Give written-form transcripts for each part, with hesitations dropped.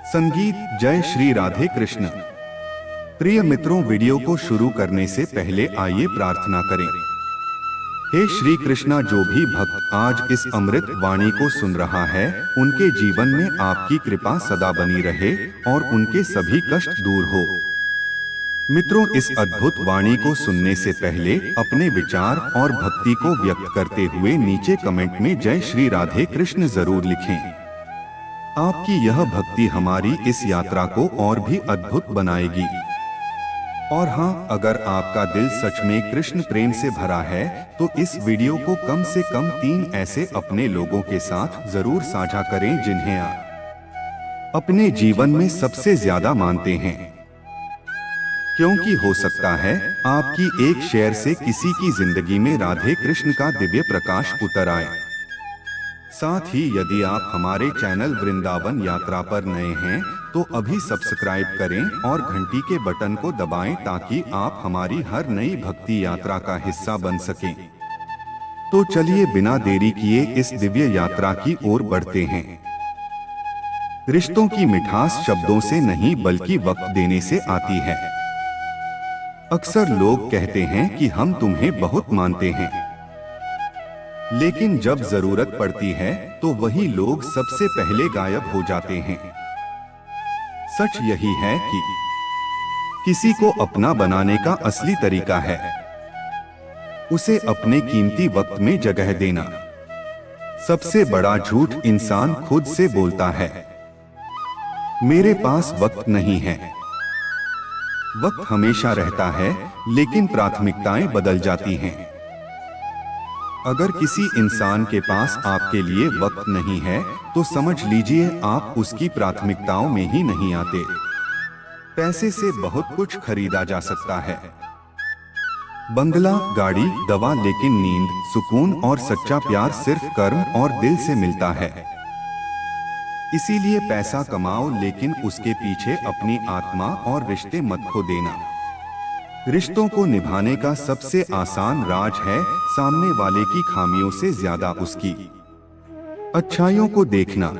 संगीत। जय श्री राधे कृष्ण। प्रिय मित्रों, वीडियो को शुरू करने से पहले आइए प्रार्थना करें। हे श्री कृष्णा, जो भी भक्त आज इस अमृत वाणी को सुन रहा है, उनके जीवन में आपकी कृपा सदा बनी रहे और उनके सभी कष्ट दूर हो। मित्रों, इस अद्भुत वाणी को सुनने से पहले अपने विचार और भक्ति को व्यक्त करते हुए नीचे कमेंट में जय श्री राधे कृष्ण जरूर लिखें। आपकी यह भक्ति हमारी इस यात्रा को और भी अद्भुत बनाएगी। और हाँ, अगर आपका दिल सच में कृष्ण प्रेम से भरा है तो इस वीडियो को कम से कम 3 ऐसे अपने लोगों के साथ जरूर साझा करें जिन्हें आप अपने जीवन में सबसे ज्यादा मानते हैं, क्योंकि हो सकता है आपकी एक शेयर से किसी की जिंदगी में राधे कृष्ण का दिव्य प्रकाश उतर आए। साथ ही यदि आप हमारे चैनल वृंदावन यात्रा पर नए हैं तो अभी सब्सक्राइब करें और घंटी के बटन को दबाएं ताकि आप हमारी हर नई भक्ति यात्रा का हिस्सा बन सकें। तो चलिए बिना देरी किए इस दिव्य यात्रा की ओर बढ़ते हैं। रिश्तों की मिठास शब्दों से नहीं बल्कि वक्त देने से आती है। अक्सर लोग कहते हैं कि हम तुम्हें बहुत मानते हैं, लेकिन जब जरूरत पड़ती है तो वही लोग सबसे पहले गायब हो जाते हैं। सच यही है कि किसी को अपना बनाने का असली तरीका है उसे अपने कीमती वक्त में जगह देना। सबसे बड़ा झूठ इंसान खुद से बोलता है, मेरे पास वक्त नहीं है। वक्त हमेशा रहता है, लेकिन प्राथमिकताएं बदल जाती हैं। अगर किसी इंसान के पास आपके लिए वक्त नहीं है तो समझ लीजिए आप उसकी प्राथमिकताओं में ही नहीं आते। पैसे से बहुत कुछ खरीदा जा सकता है, बंगला, गाड़ी, दवा, लेकिन नींद, सुकून और सच्चा प्यार सिर्फ कर्म और दिल से मिलता है। इसीलिए पैसा कमाओ, लेकिन उसके पीछे अपनी आत्मा और रिश्ते मत खो देना। रिश्तों को निभाने का सबसे आसान राज है सामने वाले की खामियों से ज्यादा उसकी अच्छाइयों को देखना,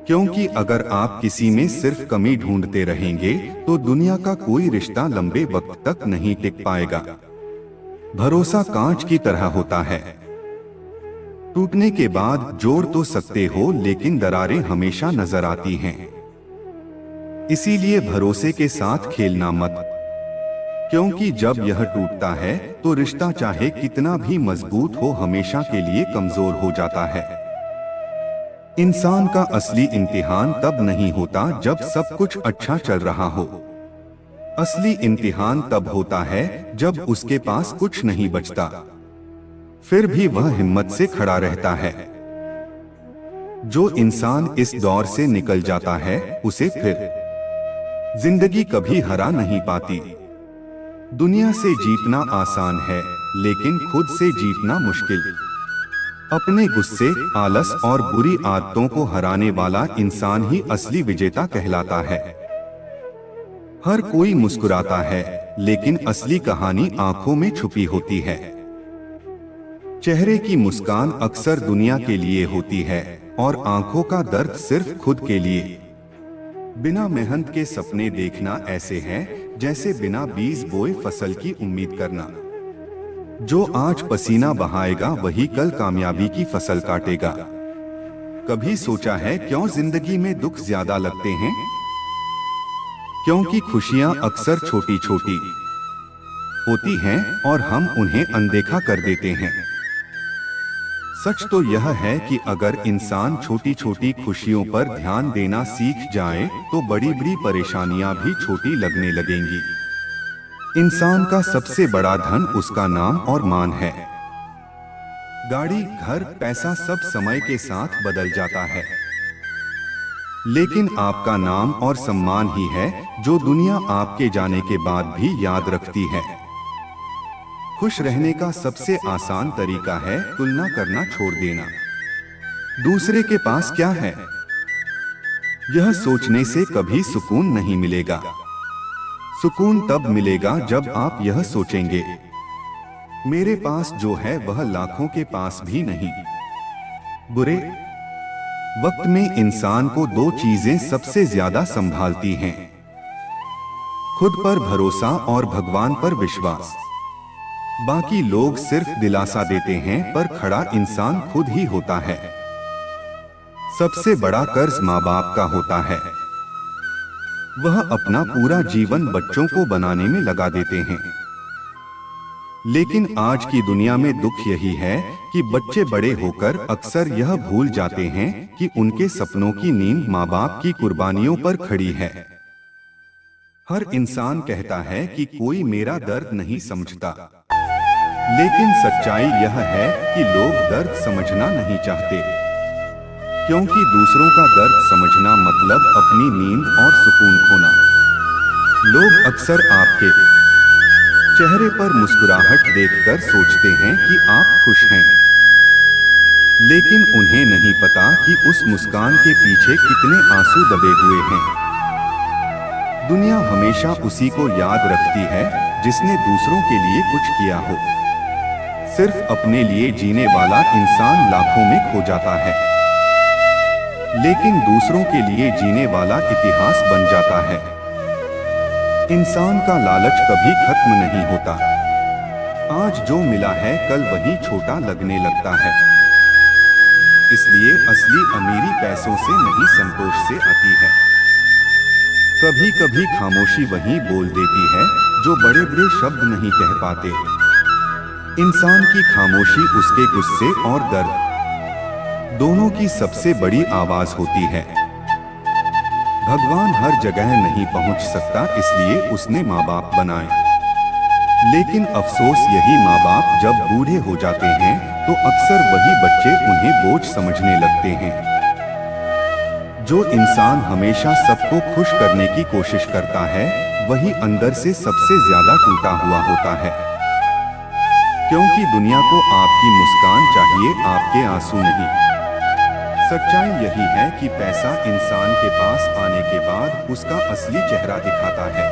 क्योंकि अगर आप किसी में सिर्फ कमी ढूंढते रहेंगे तो दुनिया का कोई रिश्ता लंबे वक्त तक नहीं टिक पाएगा। भरोसा कांच की तरह होता है, टूटने के बाद जोड़ तो सकते हो लेकिन दरारें हमेशा नजर आती हैं। इसीलिए भरोसे के साथ खेलना मत, क्योंकि जब यह टूटता है तो रिश्ता चाहे कितना भी मजबूत हो हमेशा के लिए कमजोर हो जाता है। इंसान का असली इम्तिहान तब नहीं होता जब सब कुछ अच्छा चल रहा हो। असली इम्तिहान तब होता है जब उसके पास कुछ नहीं बचता, फिर भी वह हिम्मत से खड़ा रहता है। जो इंसान इस दौर से निकल जाता है उसे फिर जिंदगी कभी हरा नहीं पाती। दुनिया से जीतना आसान है, लेकिन खुद से जीतना मुश्किल। अपने गुस्से, आलस और बुरी आदतों को हराने वाला इंसान ही असली विजेता कहलाता है। हर कोई मुस्कुराता है, लेकिन असली कहानी आंखों में छुपी होती है। चेहरे की मुस्कान अक्सर दुनिया के लिए होती है और आंखों का दर्द सिर्फ खुद के लिए। बिना मेहनत के सपने देखना ऐसे है जैसे बिना बीज बोए फसल की उम्मीद करना। जो आज पसीना बहाएगा वही कल कामयाबी की फसल काटेगा। कभी सोचा है क्यों जिंदगी में दुख ज्यादा लगते हैं? क्योंकि खुशियां अक्सर छोटी छोटी होती हैं और हम उन्हें अनदेखा कर देते हैं। सच तो यह है कि अगर इंसान छोटी छोटी खुशियों पर ध्यान देना सीख जाए तो बड़ी बड़ी परेशानियां भी छोटी लगने लगेंगी। इंसान का सबसे बड़ा धन उसका नाम और मान है। गाड़ी, घर, पैसा सब समय के साथ बदल जाता है, लेकिन आपका नाम और सम्मान ही है जो दुनिया आपके जाने के बाद भी याद रखती है। खुश रहने का सबसे आसान तरीका है तुलना करना छोड़ देना। दूसरे के पास क्या है, यह सोचने से कभी सुकून नहीं मिलेगा। सुकून तब मिलेगा जब आप यह सोचेंगे, मेरे पास जो है वह लाखों के पास भी नहीं। बुरे वक्त में इंसान को दो चीजें सबसे ज्यादा संभालती हैं, खुद पर भरोसा और भगवान पर विश्वास। बाकी लोग सिर्फ दिलासा देते हैं, पर खड़ा इंसान खुद ही होता है। सबसे बड़ा कर्ज माँ बाप का होता है। वह अपना पूरा जीवन बच्चों को बनाने में लगा देते हैं। लेकिन आज की दुनिया में दुख यही है कि बच्चे बड़े होकर अक्सर यह भूल जाते हैं कि उनके सपनों की नींव माँ बाप की कुर्बानियों पर खड़ी है। हर इंसान कहता है कि कोई मेरा दर्द नहीं समझता, लेकिन सच्चाई यह है कि लोग दर्द समझना नहीं चाहते, क्योंकि दूसरों का दर्द समझना मतलब अपनी नींद और सुकून खोना। लोग अक्सर आपके चेहरे पर मुस्कुराहट देखकर सोचते हैं कि आप खुश हैं, लेकिन उन्हें नहीं पता कि उस मुस्कान के पीछे कितने आंसू दबे हुए हैं। दुनिया हमेशा उसी को याद रखती है जिसने दूसरों के लिए कुछ किया हो। सिर्फ अपने लिए जीने वाला इंसान लाखों में खो जाता है, लेकिन दूसरों के लिए जीने वाला इतिहास बन जाता है। इंसान का लालच कभी खत्म नहीं होता। आज जो मिला है कल वही छोटा लगने लगता है। इसलिए असली अमीरी पैसों से नहीं, संतोष से आती है। कभी कभी खामोशी वही बोल देती है जो बड़े बड़े शब्द नहीं कह पाते। इंसान की खामोशी उसके गुस्से और दर्द दोनों की सबसे बड़ी आवाज होती है। भगवान हर जगह नहीं पहुंच सकता, इसलिए उसने माँ बाप बनाए। लेकिन अफसोस यही माँ बाप जब बूढ़े हो जाते हैं तो अक्सर वही बच्चे उन्हें बोझ समझने लगते हैं। जो इंसान हमेशा सबको खुश करने की कोशिश करता है वही अंदर से सबसे ज्यादा टूटा हुआ होता है, क्योंकि दुनिया को आपकी मुस्कान चाहिए, आपके आंसू नहीं। सच्चाई यही है कि पैसा इंसान के पास आने के बाद उसका असली चेहरा दिखाता है।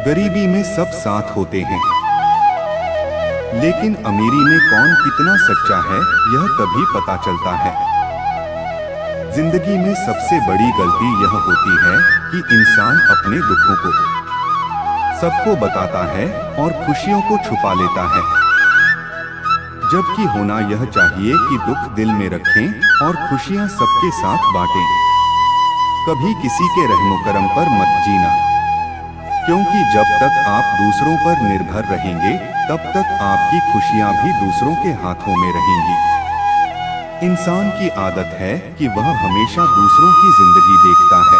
गरीबी में सब साथ होते हैं, लेकिन अमीरी में कौन कितना सच्चा है यह तभी पता चलता है। जिंदगी में सबसे बड़ी गलती यह होती है कि इंसान अपने दुखों को सबको बताता है और खुशियों को छुपा लेता है, जबकि होना यह चाहिए कि दुख दिल में रखें और खुशियां सबके साथ बांटें। कभी किसी के रहमो करम पर मत जीना, क्योंकि जब तक आप दूसरों पर निर्भर रहेंगे तब तक आपकी खुशियां भी दूसरों के हाथों में रहेंगी। इंसान की आदत है कि वह हमेशा दूसरों की जिंदगी देखता है,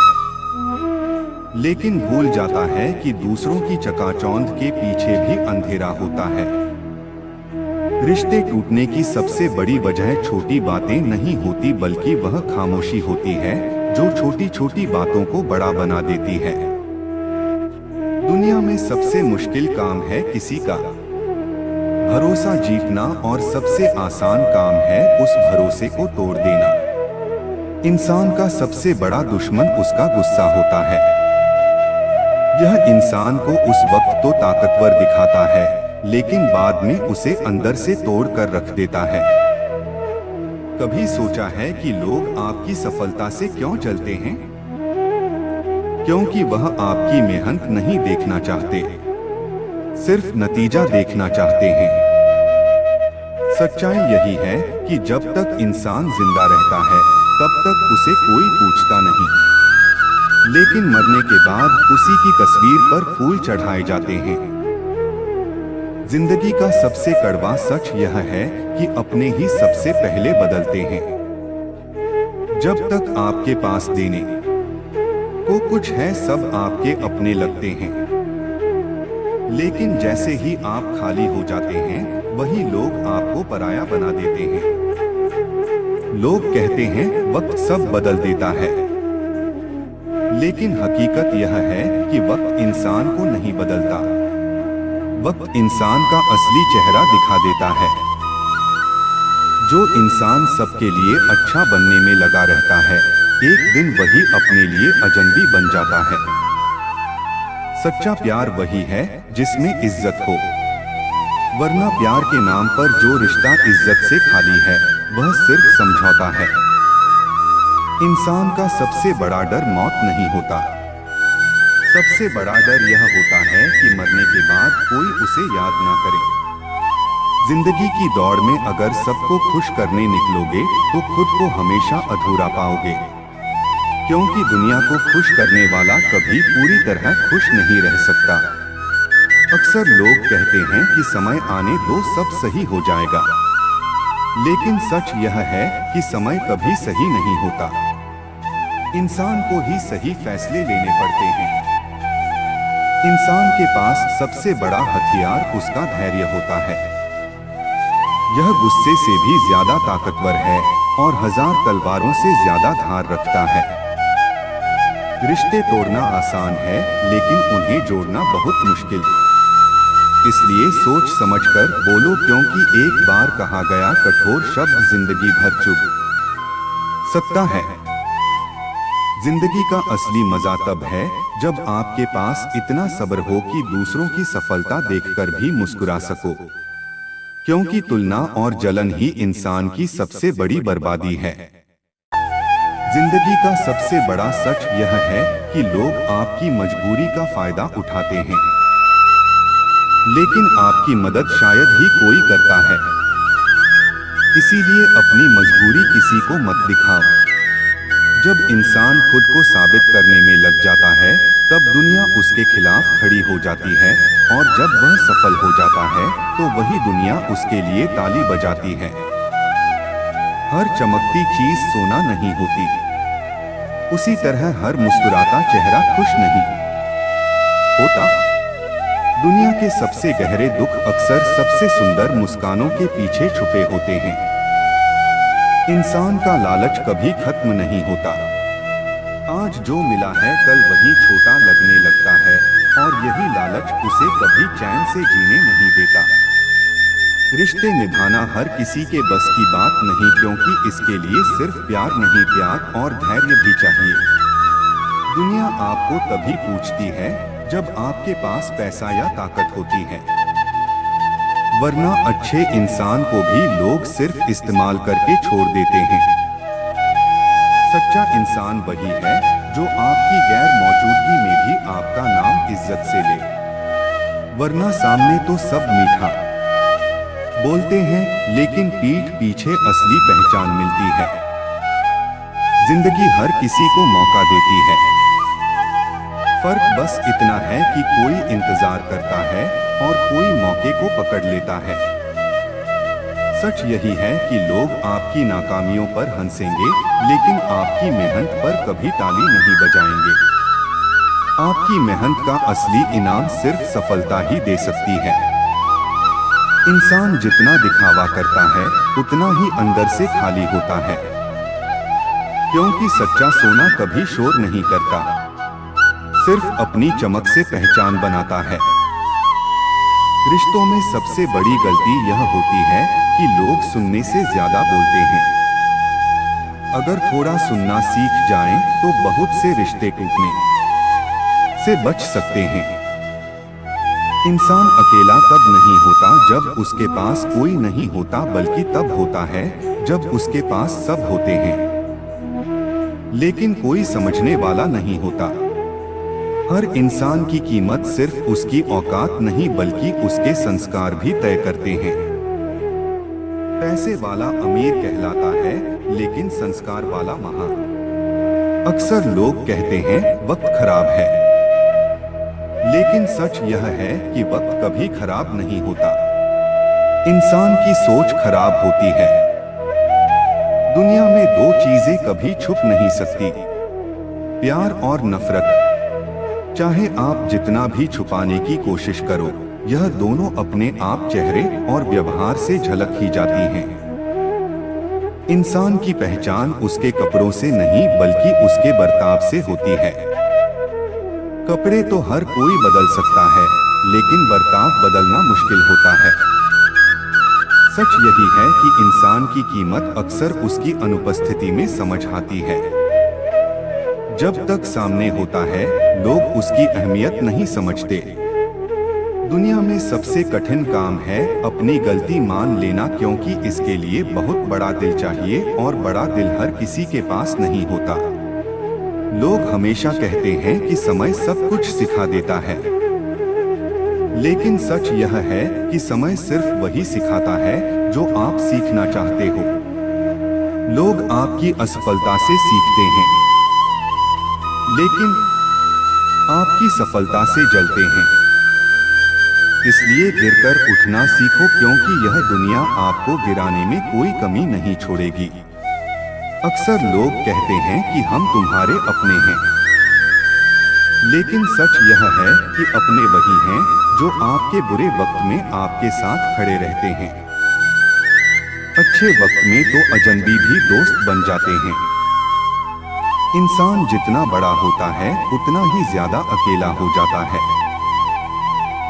लेकिन भूल जाता है कि दूसरों की चकाचौंध के पीछे भी अंधेरा होता है। रिश्ते टूटने की सबसे बड़ी वजह छोटी बातें नहीं होती, बल्कि वह खामोशी होती है जो छोटी छोटी बातों को बड़ा बना देती है। दुनिया में सबसे मुश्किल काम है किसी का भरोसा जीतना, और सबसे आसान काम है उस भरोसे को तोड़ देना। इंसान का सबसे बड़ा दुश्मन उसका गुस्सा होता है। यह इंसान को उस वक्त तो ताकतवर दिखाता है, लेकिन बाद में उसे अंदर से तोड़ कर रख देता है। कभी सोचा है कि लोग आपकी सफलता से क्यों जलते हैं? क्योंकि वह आपकी मेहनत नहीं देखना चाहते, सिर्फ नतीजा देखना चाहते हैं। सच्चाई यही है कि जब तक इंसान जिंदा रहता है तब तक उसे कोई पूछता नहीं, लेकिन मरने के बाद उसी की तस्वीर पर फूल चढ़ाए जाते हैं। जिंदगी का सबसे कड़वा सच यह है कि अपने ही सबसे पहले बदलते हैं। जब तक आपके पास देने को कुछ है सब आपके अपने लगते हैं, लेकिन जैसे ही आप खाली हो जाते हैं वही लोग आपको पराया बना देते हैं। लोग कहते हैं वक्त सब बदल देता है, लेकिन हकीकत यह है कि वक्त इंसान को नहीं बदलता, वक्त इंसान का असली चेहरा दिखा देता है। जो इंसान सबके लिए अच्छा बनने में लगा रहता है, एक दिन वही अपने लिए अजनबी बन जाता है। सच्चा प्यार वही है जिसमें इज्जत हो, वरना प्यार के नाम पर जो रिश्ता इज्जत से खाली है वह सिर्फ समझौता है। इंसान का सबसे बड़ा डर मौत नहीं होता। सबसे बड़ा डर यह होता है कि मरने के बाद कोई उसे याद ना करे। जिंदगी की दौड़ में अगर सबको खुश करने निकलोगे तो खुद को हमेशा अधूरा पाओगे, क्योंकि दुनिया को खुश करने वाला कभी पूरी तरह खुश नहीं रह सकता। अक्सर लोग कहते हैं कि समय आने दो सब सही हो जाएगा, लेकिन सच यह है कि समय कभी सही नहीं होता। इंसान को ही सही फैसले लेने पड़ते हैं। इंसान के पास सबसे बड़ा हथियार उसका धैर्य होता है। यह गुस्से से भी ज्यादा ताकतवर है और 1000 तलवारों से ज्यादा धार रखता है। रिश्ते तोड़ना आसान है, लेकिन उन्हें जोड़ना बहुत मुश्किल। इसलिए सोच समझकर बोलो, क्योंकि एक बार कहा गया कठोर शब्द जिंदगी भर चुभ सकता है। जिंदगी का असली मजा तब है जब आपके पास इतना सब्र हो कि दूसरों की सफलता देखकर भी मुस्कुरा सको, क्योंकि तुलना और जलन ही इंसान की सबसे बड़ी बर्बादी है। जिंदगी का सबसे बड़ा सच यह है कि लोग आपकी मजबूरी का फायदा उठाते हैं, लेकिन आपकी मदद शायद ही कोई करता है। इसीलिए अपनी मजबूरी किसी को मत दिखाओ। जब इंसान खुद को साबित करने में लग जाता है, तब दुनिया उसके खिलाफ खड़ी हो जाती है, और जब वह सफल हो जाता है तो वही दुनिया उसके लिए ताली बजाती है। हर चमकती चीज सोना नहीं होती, उसी तरह हर मुस्कुराता चेहरा खुश नहीं होता। दुनिया के सबसे गहरे दुख अक्सर सबसे सुंदर मुस्कानों के पीछे छुपे होते हैं। इंसान का लालच कभी खत्म नहीं होता। आज जो मिला है कल वही छोटा लगने लगता है, और यही लालच उसे कभी चैन से जीने नहीं देता। रिश्ते निभाना हर किसी के बस की बात नहीं, क्योंकि इसके लिए सिर्फ प्यार नहीं, त्याग और धैर्य भी चाहिए। दुनिया आपको तभी पूछती है जब आपके पास पैसा या ताकत होती है, वरना अच्छे इंसान को भी लोग सिर्फ इस्तेमाल करके छोड़ देते हैं। सच्चा इंसान वही है जो आपकी गैर मौजूदगी में भी आपका नाम इज्जत से ले, वरना सामने तो सब मीठा बोलते हैं, लेकिन पीठ पीछे असली पहचान मिलती है। जिंदगी हर किसी को मौका देती है, फर्क बस इतना है कि कोई इंतजार करता है और कोई मौके को पकड़ लेता है। सच यही है कि लोग आपकी नाकामियों पर हंसेंगे, लेकिन आपकी मेहनत पर कभी ताली नहीं बजाएंगे। आपकी मेहनत का असली इनाम सिर्फ सफलता ही दे सकती है। इंसान जितना दिखावा करता है उतना ही अंदर से खाली होता है, क्योंकि सच्चा सोना कभी शोर नहीं करता, सिर्फ अपनी चमक से पहचान बनाता है। रिश्तों में सबसे बड़ी गलती यह होती है कि लोग सुनने से ज्यादा बोलते हैं। अगर थोड़ा सुनना सीख जाएं, तो बहुत से रिश्ते टूटने से बच सकते हैं। इंसान अकेला तब नहीं होता जब उसके पास कोई नहीं होता, बल्कि तब होता है जब उसके पास सब होते हैं, लेकिन कोई समझने वाला नहीं होता। हर इंसान की कीमत सिर्फ उसकी औकात नहीं, बल्कि उसके संस्कार भी तय करते हैं। पैसे वाला अमीर कहलाता है, लेकिन संस्कार वाला महान। अक्सर लोग कहते हैं वक्त खराब है, लेकिन सच यह है कि वक्त कभी खराब नहीं होता, इंसान की सोच खराब होती है। दुनिया में दो चीजें कभी छुप नहीं सकती, प्यार और नफरत। चाहे आप जितना भी छुपाने की कोशिश करो, यह दोनों अपने आप चेहरे और व्यवहार से झलक ही जाती हैं। इंसान की पहचान उसके कपड़ों से नहीं, बल्कि उसके बर्ताव से होती है। कपड़े तो हर कोई बदल सकता है, लेकिन बर्ताव बदलना मुश्किल होता है। सच यही है कि इंसान की कीमत अक्सर उसकी अनुपस्थिति में समझ आती है। जब तक सामने होता है, लोग उसकी अहमियत नहीं समझते। दुनिया में सबसे कठिन काम है अपनी गलती मान लेना, क्योंकि इसके लिए बहुत बड़ा दिल चाहिए और बड़ा दिल हर किसी के पास नहीं होता। लोग हमेशा कहते हैं कि समय सब कुछ सिखा देता है, लेकिन सच यह है कि समय सिर्फ वही सिखाता है जो आप सीखना चाहते हो। लोग आपकी असफलता से सीखते हैं, लेकिन आपकी सफलता से जलते हैं। इसलिए गिरकर उठना सीखो, क्योंकि यह दुनिया आपको गिराने में कोई कमी नहीं छोड़ेगी। अक्सर लोग कहते हैं कि हम तुम्हारे अपने हैं, लेकिन सच यह है कि अपने वही हैं जो आपके बुरे वक्त में आपके साथ खड़े रहते हैं। अच्छे वक्त में तो अजनबी भी दोस्त बन जाते हैं। इंसान जितना बड़ा होता है उतना ही ज्यादा अकेला हो जाता है,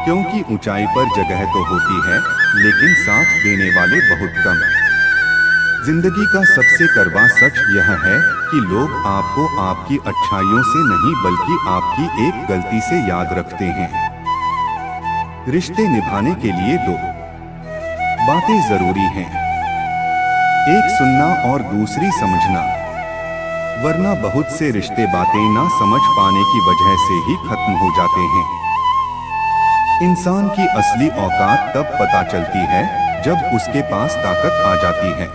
क्योंकि ऊंचाई पर जगह तो होती है लेकिन साथ देने वाले बहुत कम। जिंदगी का सबसे कड़वा सच यह है कि लोग आपको आपकी अच्छाइयों से नहीं बल्कि आपकी एक गलती से याद रखते हैं। रिश्ते निभाने के लिए दो बातें जरूरी हैं, एक सुनना और दूसरी समझना, वरना बहुत से रिश्ते बातें ना समझ पाने की वजह से ही खत्म हो जाते हैं। इंसान की असली औकात तब पता चलती है जब उसके पास ताकत आ जाती है।